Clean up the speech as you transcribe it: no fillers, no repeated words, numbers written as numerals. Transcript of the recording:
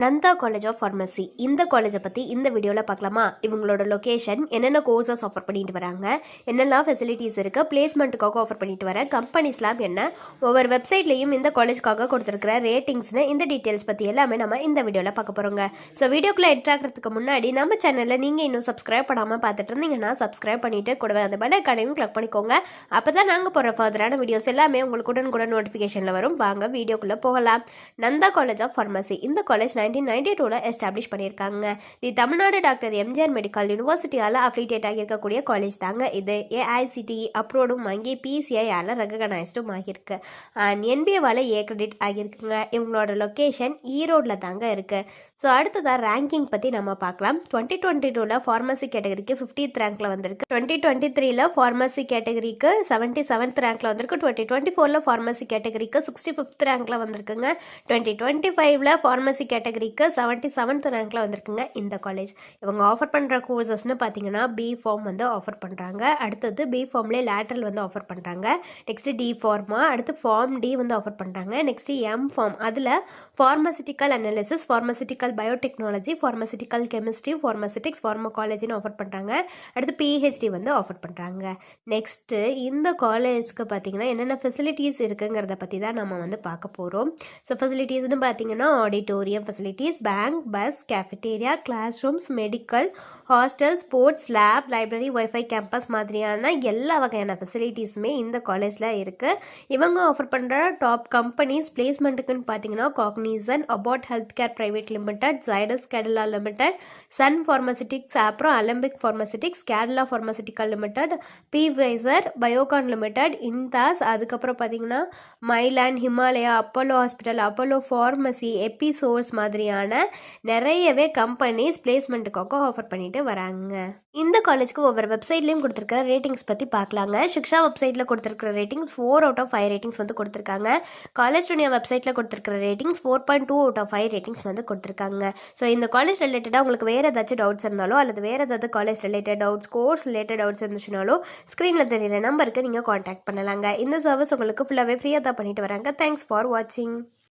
Nanda college of pharmacy இந்த காலேஜை பற்றி இந்த வீடியோவில் பார்க்கலாமா. இவங்களோட லொக்கேஷன், என்னென்ன கோர்சஸ் ஆஃபர் பண்ணிட்டு வராங்க, என்னெல்லாம் ஃபெசிலிட்டிஸ் இருக்குது, பிளேஸ்மெண்ட்டுக்காக ஆஃபர் பண்ணிட்டு வர கம்பெனிஸ்லாம் என்ன, ஒவ்வொரு வெப்சைட்லேயும் இந்த காலேஜ்க்காக கொடுத்துருக்கிற ரேட்டிங்ஸ்னு இந்த டீட்டெயில்ஸ் பற்றி எல்லாமே நம்ம இந்த வீடியோவில் பார்க்க போகிறோங்க. ஸோ வீடியோக்குள்ளே என்ட்ரு ஆகிறதுக்கு முன்னாடி நம்ம சேனலில் நீங்கள் இன்னும் சப்ஸ்கிரைப் பண்ணாமல் பார்த்துட்டு இருந்தீங்கன்னா சப்ஸ்கிரைப் பண்ணிவிட்டு கூடவே அந்த பெல் ஐகானையும் கிளிக் பண்ணிக்கோங்க. அப்போ தான் நாங்கள் போகிற ஃபர்தரான வீடியோஸ் எல்லாமே உங்களுக்கு உடனுக்குடன் நோட்டிஃபிகேஷனில் வரும். வாங்க வீடியோக்குள்ளே போகலாம். நந்தா காலேஜ் ஆஃப் ஃபார்மசி இந்த காலேஜ் 1992 எஸ்டாப்ளிஷ் பண்ணியிருக்காங்க. இது தமிழ்நாடு டாக்டர் எம்ஜிஆர் மெடிக்கல் யூனிவர்சிட்டியால் அஃபிலியேட் ஆகியிருக்கக்கூடிய காலேஜ் தாங்க. இது ஏஐசிடிஇ அப்ரூவ்டும் வாங்கி பிசிஐயால் ரெகனைஸ்டும் ஆகியிருக்கு. அண்ட் என்பிஏவால் ஏ கிரெடிட் ஆகியிருக்குங்க. இவங்களோட லொக்கேஷன் ஈரோடில் தாங்க இருக்குது. ஸோ அடுத்ததாக ரேங்கிங் பற்றி நம்ம பார்க்கலாம். 2022 ஃபார்மசி கேட்டகரிக்கு 50th ரேங்க்கில் வந்திருக்கு. 2023 ஃபார்மசி கேட்டகரிக்கு 77th ரேங்க்கில் வந்திருக்கு. 2024 ஃபார்மசி கேட்டகரிக்கு 65th ரேங்க்கில் வந்திருக்குங்க. 2025 ஃபார்மசி கேட்டகரிக்கு 77th ரேங்க்ல வந்திருக்குங்க இந்த காலேஜ். இவங்க ஆஃபர் பண்ணுற கோர்சஸ்னு பார்த்தீங்கன்னா பி ஃபார்ம் வந்து ஆஃபர் பண்ணுறாங்க. அடுத்தது பி ஃபார்ம்லேயே லேட்ரல் வந்து ஆஃபர் பண்ணுறாங்க. நெக்ஸ்ட்டு டி ஃபார்மா, அடுத்து ஃபார்ம் டி வந்து ஆஃபர் பண்ணுறாங்க. நெக்ஸ்ட்டு எம் ஃபார்ம், அதில் pharmaceutical analysis, pharmaceutical biotechnology, pharmaceutical chemistry, pharmaceutics, ஃபார்மகாலஜின்னு ஆஃபர் பண்ணுறாங்க. அடுத்து பிஹெச்டி வந்து ஆஃபர் பண்ணுறாங்க. நெக்ஸ்ட்டு இந்த காலேஜ்க்கு பார்த்தீங்கன்னா என்னென்ன ஃபெசிலிட்டிஸ் இருக்குங்கிறத பற்றி தான் நம்ம வந்து பார்க்க போகிறோம். ஸோ ஃபெசிலிட்டிஸ்னு பார்த்தீங்கன்னா auditorium facilities, bank, bus, cafeteria, classrooms, medical, hostel, sports, lab, library, wifi campus மாதிரியான எல்லா வகையான ஃபெசிலிட்டிஸுமே இந்த காலேஜில் இருக்குது. இவங்க ஆஃபர் பண்ணுற டாப் கம்பெனிஸ் பிளேஸ்மெண்ட்டுக்குன்னு பார்த்தீங்கன்னா Cognizant, Abbott health care private limited, Zydus Cadila limited, Sun pharmaceutics, அப்புறம் Alembic pharmaceutics, Cadila pharmaceutical limited, Pfizer, Biocon limited, Intas, அதுக்கப்புறம் பார்த்தீங்கன்னா Mylan, Himalaya, Apollo hospital, Apollo pharmacy, Episource மாதிரியான நிறையவே கம்பெனிஸ் பிளேஸ்மெண்ட்டுக்காக ஆஃபர் பண்ணிட்டு வராங்க. இந்த காலேஜ்க்கு ஒவ்வொரு வெப்சைட்லையும் கொடுத்துருக்கிற ரேட்டிங்ஸ் பற்றி பார்க்கலாங்க. சிக்ஷா வெப்சைட்டில் கொடுத்துருக்கிற ரேட்டிங்ஸ் 4 out of 5 ரேட்டிங்ஸ் வந்து கொடுத்துருக்காங்க. காலேஜ் துனியா வெப்சைட்டில் கொடுத்துருக்கிற ரேட்டிங்ஸ் 4.2 out of 5 ரேட்டிங்ஸ் வந்து கொடுத்துருக்காங்க. ஸோ இந்த காலேஜ் ரிலேட்டடாக உங்களுக்கு வேறு ஏதாச்சும் டவுட்ஸ் இருந்தாலோ அல்லது வேறு ஏதாவது college related doubts, course related doubts இருந்துச்சுனாலோ ஸ்க்ரீனில் தெரியிற நம்பருக்கு நீங்கள் காண்டாக்ட் பண்ணலாங்க. இந்த சர்வீஸ் உங்களுக்கு ஃபுல்லாகவே ஃப்ரீயாக தான் பண்ணிட்டு வராங்க. தேங்க்ஸ் ஃபார் வாட்சிங்.